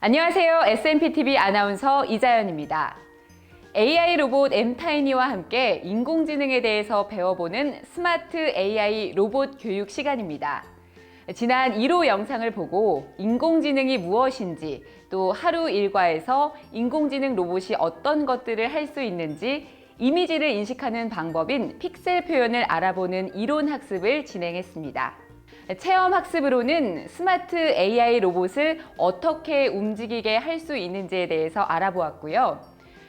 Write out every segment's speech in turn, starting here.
안녕하세요. SMPTV 아나운서 이자연입니다. AI 로봇 엠타이니와 함께 인공지능에 대해서 배워보는 스마트 AI 로봇 교육 시간입니다. 지난 1호 영상을 보고 인공지능이 무엇인지, 또 하루 일과에서 인공지능 로봇이 어떤 것들을 할 수 있는지, 이미지를 인식하는 방법인 픽셀 표현을 알아보는 이론 학습을 진행했습니다. 체험 학습으로는 스마트 AI 로봇을 어떻게 움직이게 할 수 있는지에 대해서 알아보았고요.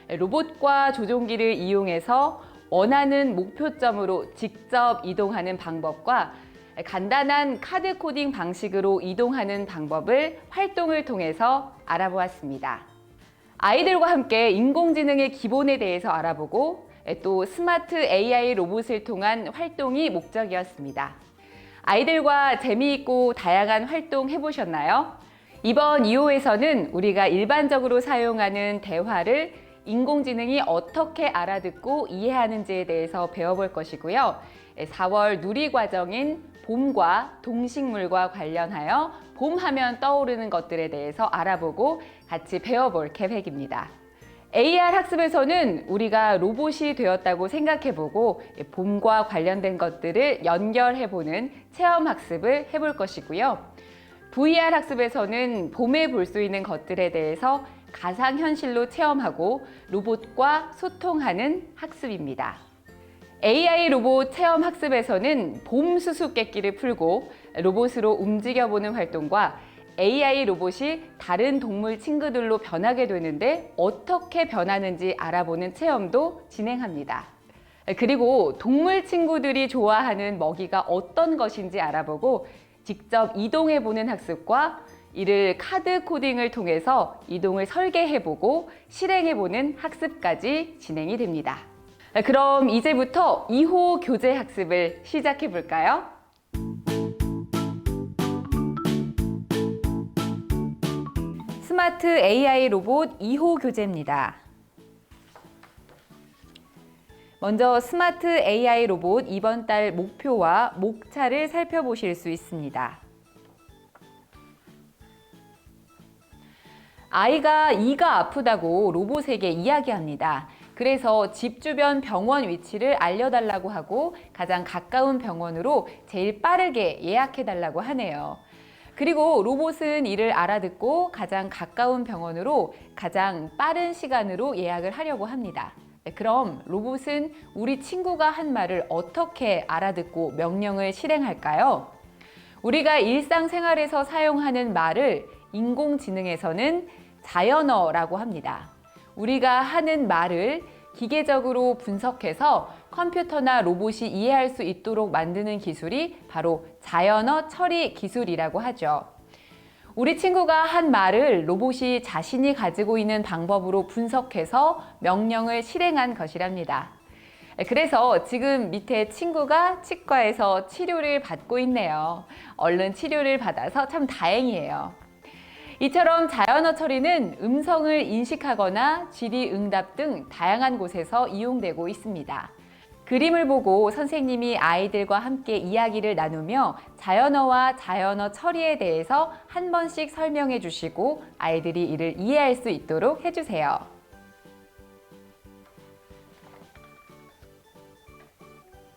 로봇과 조종기를 이용해서 원하는 목표점으로 직접 이동하는 방법과 간단한 카드 코딩 방식으로 이동하는 방법을 활동을 통해서 알아보았습니다. 아이들과 함께 인공지능의 기본에 대해서 알아보고 또 스마트 AI 로봇을 통한 활동이 목적이었습니다. 아이들과 재미있고 다양한 활동 해보셨나요? 이번 2호에서는 우리가 일반적으로 사용하는 대화를 인공지능이 어떻게 알아듣고 이해하는지에 대해서 배워볼 것이고요. 4월 누리과정인 봄과 동식물과 관련하여 봄하면 떠오르는 것들에 대해서 알아보고 같이 배워볼 계획입니다. AR 학습에서는 우리가 로봇이 되었다고 생각해보고 봄과 관련된 것들을 연결해보는 체험 학습을 해볼 것이고요. VR 학습에서는 봄에 볼 수 있는 것들에 대해서 가상현실로 체험하고 로봇과 소통하는 학습입니다. AI 로봇 체험 학습에서는 봄 수수께끼를 풀고 로봇으로 움직여보는 활동과 AI 로봇이 다른 동물 친구들로 변하게 되는데 어떻게 변하는지 알아보는 체험도 진행합니다. 그리고 동물 친구들이 좋아하는 먹이가 어떤 것인지 알아보고 직접 이동해보는 학습과 이를 카드 코딩을 통해서 이동을 설계해보고 실행해보는 학습까지 진행이 됩니다. 그럼 이제부터 2호 교재 학습을 시작해볼까요? 스마트 AI 로봇 2호 교재입니다. 먼저 스마트 AI 로봇 이번 달 목표와 목차를 살펴보실 수 있습니다. 아이가 이가 아프다고 로봇에게 이야기합니다. 그래서 집 주변 병원 위치를 알려달라고 하고 가장 가까운 병원으로 제일 빠르게 예약해달라고 하네요. 그리고 로봇은 이를 알아듣고 가장 가까운 병원으로 가장 빠른 시간으로 예약을 하려고 합니다. 그럼 로봇은 우리 친구가 한 말을 어떻게 알아듣고 명령을 실행할까요? 우리가 일상생활에서 사용하는 말을 인공지능에서는 자연어라고 합니다. 우리가 하는 말을 기계적으로 분석해서 컴퓨터나 로봇이 이해할 수 있도록 만드는 기술이 바로 자연어 처리 기술이라고 하죠. 우리 친구가 한 말을 로봇이 자신이 가지고 있는 방법으로 분석해서 명령을 실행한 것이랍니다. 그래서 지금 밑에 친구가 치과에서 치료를 받고 있네요. 얼른 치료를 받아서 참 다행이에요. 이처럼 자연어 처리는 음성을 인식하거나 질의응답 등 다양한 곳에서 이용되고 있습니다. 그림을 보고 선생님이 아이들과 함께 이야기를 나누며 자연어와 자연어 처리에 대해서 한 번씩 설명해 주시고 아이들이 이를 이해할 수 있도록 해주세요.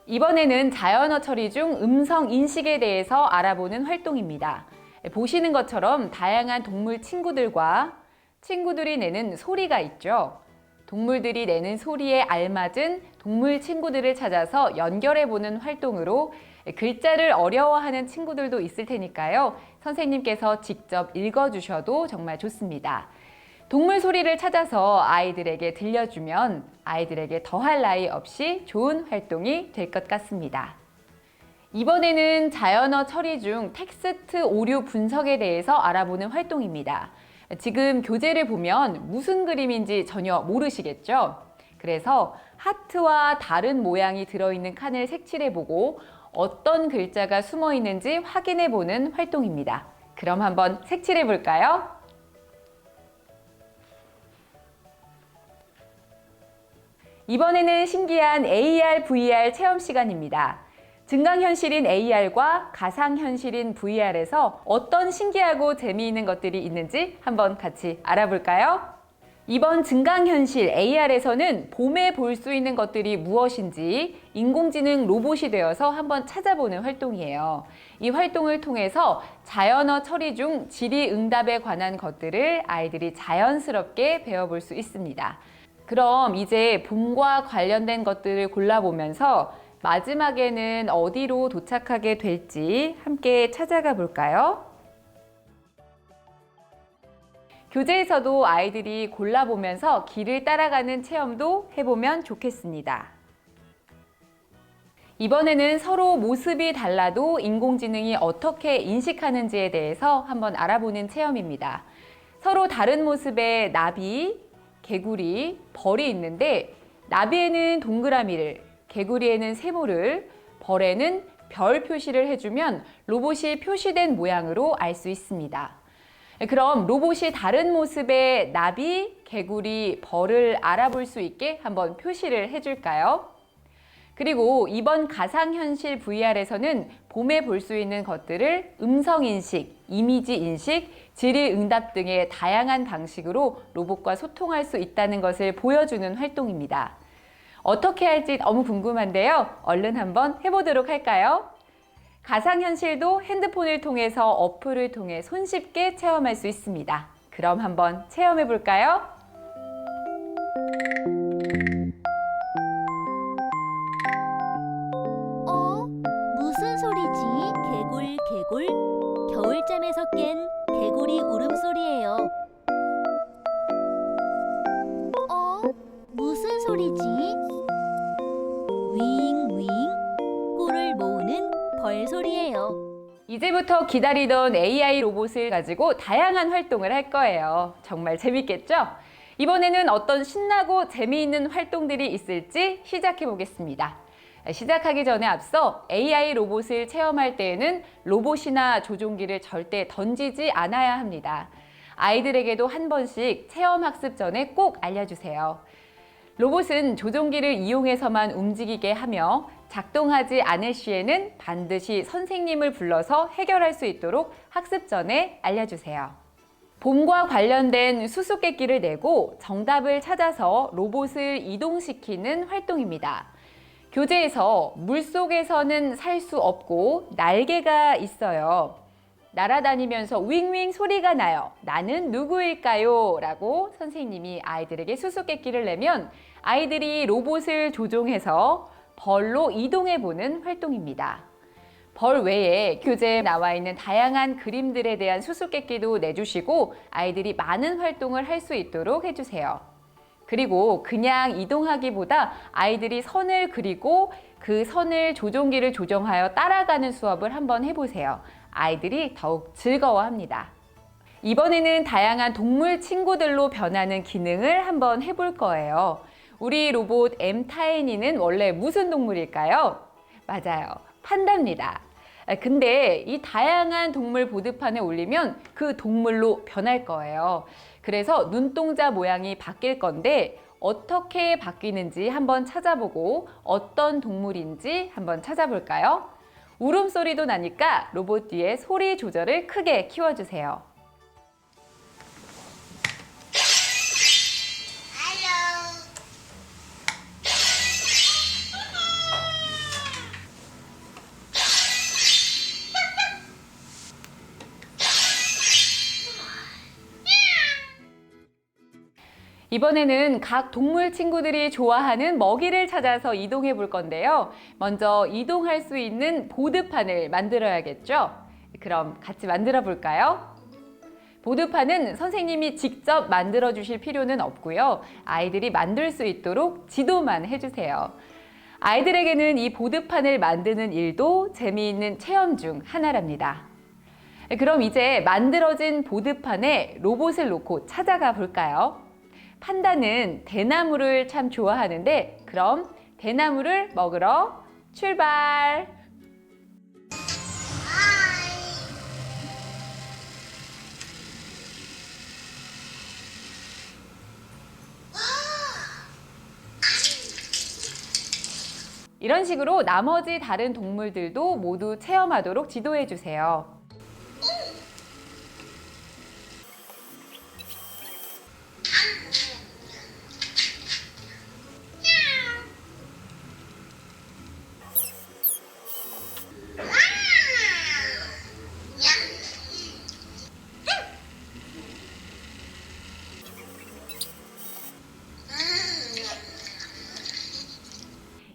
이번에는 자연어 처리 중 음성 인식에 대해서 알아보는 활동입니다. 보시는 것처럼 다양한 동물 친구들이 내는 소리가 있죠. 동물들이 내는 소리에 알맞은 동물 친구들을 찾아서 연결해보는 활동으로 글자를 어려워하는 친구들도 있을 테니까요. 선생님께서 직접 읽어주셔도 정말 좋습니다. 동물 소리를 찾아서 아이들에게 들려주면 아이들에게 더할 나위 없이 좋은 활동이 될 것 같습니다. 이번에는 자연어 처리 중 텍스트 오류 분석에 대해서 알아보는 활동입니다. 지금 교재를 보면 무슨 그림인지 전혀 모르시겠죠? 그래서 하트와 다른 모양이 들어있는 칸을 색칠해보고 어떤 글자가 숨어 있는지 확인해보는 활동입니다. 그럼 한번 색칠해볼까요? 이번에는 신기한 AR, VR 체험 시간입니다. 증강현실인 AR과 가상현실인 VR에서 어떤 신기하고 재미있는 것들이 있는지 한번 같이 알아볼까요? 이번 증강현실 AR에서는 봄에 볼 수 있는 것들이 무엇인지 인공지능 로봇이 되어서 한번 찾아보는 활동이에요. 이 활동을 통해서 자연어 처리 중 질의응답에 관한 것들을 아이들이 자연스럽게 배워볼 수 있습니다. 그럼 이제 봄과 관련된 것들을 골라보면서 마지막에는 어디로 도착하게 될지 함께 찾아가 볼까요? 교재에서도 아이들이 골라보면서 길을 따라가는 체험도 해보면 좋겠습니다. 이번에는 서로 모습이 달라도 인공지능이 어떻게 인식하는지에 대해서 한번 알아보는 체험입니다. 서로 다른 모습의 나비, 개구리, 벌이 있는데 나비에는 동그라미를, 개구리에는 세모를, 벌에는 별 표시를 해주면 로봇이 표시된 모양으로 알 수 있습니다. 그럼 로봇이 다른 모습의 나비, 개구리, 벌을 알아볼 수 있게 한번 표시를 해줄까요? 그리고 이번 가상현실 VR에서는 봄에 볼 수 있는 것들을 음성인식, 이미지인식, 질의응답 등의 다양한 방식으로 로봇과 소통할 수 있다는 것을 보여주는 활동입니다. 어떻게 할지 너무 궁금한데요. 얼른 한번 해보도록 할까요? 가상현실도 핸드폰을 통해서 어플을 통해 손쉽게 체험할 수 있습니다. 그럼 한번 체험해 볼까요? 무슨 소리지? 개굴 개굴. 겨울잠에서 깬 개구리 울음소리예요. 무슨 소리지? 윙윙. 꿀을 모으는 벌 소리예요. 이제부터 기다리던 AI 로봇을 가지고 다양한 활동을 할 거예요. 정말 재밌겠죠? 이번에는 어떤 신나고 재미있는 활동들이 있을지 시작해 보겠습니다. 시작하기 전에 앞서 AI 로봇을 체험할 때에는 로봇이나 조종기를 절대 던지지 않아야 합니다. 아이들에게도 한 번씩 체험 학습 전에 꼭 알려주세요. 로봇은 조종기를 이용해서만 움직이게 하며 작동하지 않을 시에는 반드시 선생님을 불러서 해결할 수 있도록 학습 전에 알려주세요. 봄과 관련된 수수께끼를 내고 정답을 찾아서 로봇을 이동시키는 활동입니다. 교재에서 물속에서는 살 수 없고 날개가 있어요. 날아다니면서 윙윙 소리가 나요. 나는 누구일까요? 라고 선생님이 아이들에게 수수께끼를 내면 아이들이 로봇을 조종해서 벌로 이동해보는 활동입니다. 벌 외에 교재에 나와 있는 다양한 그림들에 대한 수수께끼도 내주시고 아이들이 많은 활동을 할 수 있도록 해주세요. 그리고 그냥 이동하기보다 아이들이 선을 그리고 그 선을 조종기를 조정하여 따라가는 수업을 한번 해보세요. 아이들이 더욱 즐거워합니다. 이번에는 다양한 동물 친구들로 변하는 기능을 한번 해볼 거예요. 우리 로봇 엠타인이는 원래 무슨 동물일까요? 맞아요. 판다입니다. 근데 이 다양한 동물 보드판에 올리면 그 동물로 변할 거예요. 그래서 눈동자 모양이 바뀔 건데 어떻게 바뀌는지 한번 찾아보고 어떤 동물인지 한번 찾아볼까요? 울음소리도 나니까 로봇 뒤에 소리 조절을 크게 키워주세요. 이번에는 각 동물 친구들이 좋아하는 먹이를 찾아서 이동해 볼 건데요. 먼저 이동할 수 있는 보드판을 만들어야겠죠? 그럼 같이 만들어 볼까요? 보드판은 선생님이 직접 만들어 주실 필요는 없고요. 아이들이 만들 수 있도록 지도만 해주세요. 아이들에게는 이 보드판을 만드는 일도 재미있는 체험 중 하나랍니다. 그럼 이제 만들어진 보드판에 로봇을 놓고 찾아가 볼까요? 판다는 대나무를 참 좋아하는데 그럼 대나무를 먹으러 출발! 이런 식으로 나머지 다른 동물들도 모두 체험하도록 지도해 주세요.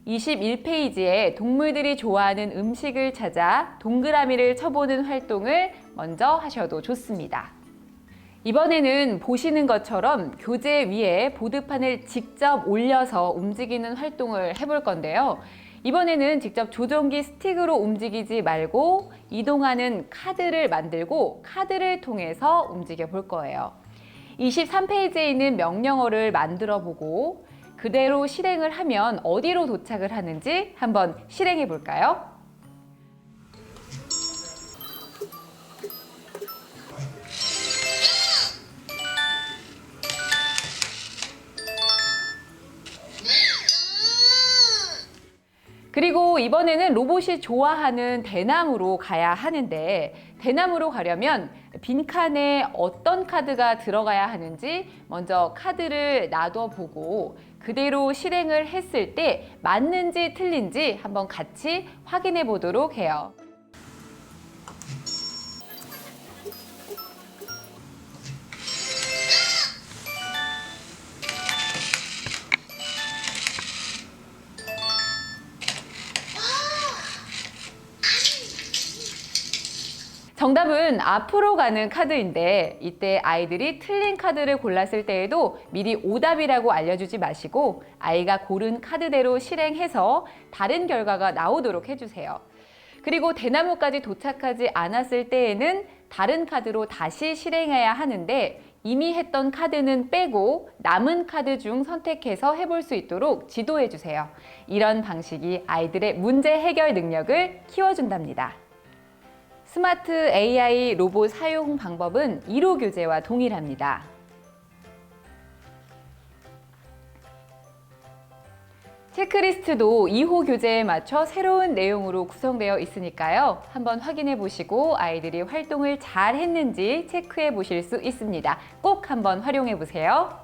(21페이지에) 동물들이 좋아하는 음식을 찾아 동그라미를 쳐보는 활동을 먼저 하셔도 좋습니다. 이번에는 보시는 것처럼 교재 위에 보드판을 직접 올려서 움직이는 활동을 해볼 건데요. 이번에는 직접 조종기 스틱으로 움직이지 말고 이동하는 카드를 만들고 카드를 통해서 움직여 볼 거예요. 23페이지에 있는 명령어를 만들어 보고 그대로 실행을 하면 어디로 도착을 하는지 한번 실행해 볼까요? 그리고 이번에는 로봇이 좋아하는 대나무로 가야 하는데, 대나무로 가려면 빈칸에 어떤 카드가 들어가야 하는지 먼저 카드를 놔둬보고 그대로 실행을 했을 때 맞는지 틀린지 한번 같이 확인해 보도록 해요. 정답은 앞으로 가는 카드인데, 이때 아이들이 틀린 카드를 골랐을 때에도 미리 오답이라고 알려주지 마시고 아이가 고른 카드대로 실행해서 다른 결과가 나오도록 해주세요. 그리고 대나무까지 도착하지 않았을 때에는 다른 카드로 다시 실행해야 하는데, 이미 했던 카드는 빼고 남은 카드 중 선택해서 해볼 수 있도록 지도해 주세요. 이런 방식이 아이들의 문제 해결 능력을 키워준답니다. 스마트 AI 로봇 사용 방법은 1호 교재와 동일합니다. 체크리스트도 2호 교재에 맞춰 새로운 내용으로 구성되어 있으니까요. 한번 확인해 보시고 아이들이 활동을 잘 했는지 체크해 보실 수 있습니다. 꼭 한번 활용해 보세요.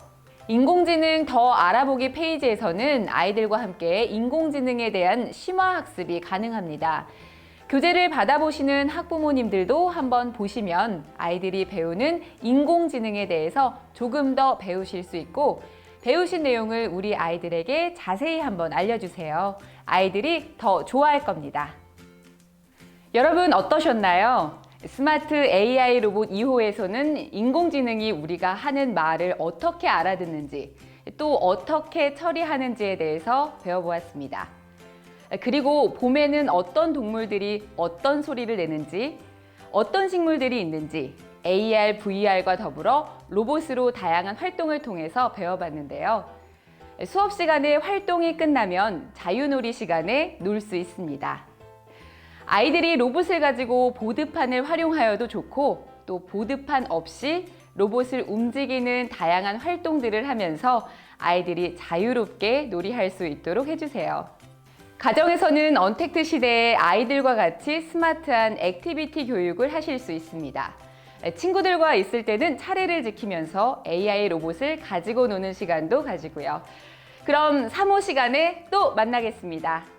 인공지능 더 알아보기 페이지에서는 아이들과 함께 인공지능에 대한 심화학습이 가능합니다. 교재를 받아보시는 학부모님들도 한번 보시면 아이들이 배우는 인공지능에 대해서 조금 더 배우실 수 있고, 배우신 내용을 우리 아이들에게 자세히 한번 알려주세요. 아이들이 더 좋아할 겁니다. 여러분 어떠셨나요? 스마트 AI 로봇 2호에서는 인공지능이 우리가 하는 말을 어떻게 알아듣는지, 또 어떻게 처리하는지에 대해서 배워보았습니다. 그리고 봄에는 어떤 동물들이 어떤 소리를 내는지, 어떤 식물들이 있는지 AR, VR과 더불어 로봇으로 다양한 활동을 통해서 배워봤는데요. 수업 시간에 활동이 끝나면 자유놀이 시간에 놀 수 있습니다. 아이들이 로봇을 가지고 보드판을 활용하여도 좋고, 또 보드판 없이 로봇을 움직이는 다양한 활동들을 하면서 아이들이 자유롭게 놀이할 수 있도록 해주세요. 가정에서는 언택트 시대에 아이들과 같이 스마트한 액티비티 교육을 하실 수 있습니다. 친구들과 있을 때는 차례를 지키면서 AI 로봇을 가지고 노는 시간도 가지고요. 그럼 3호 시간에 또 만나겠습니다.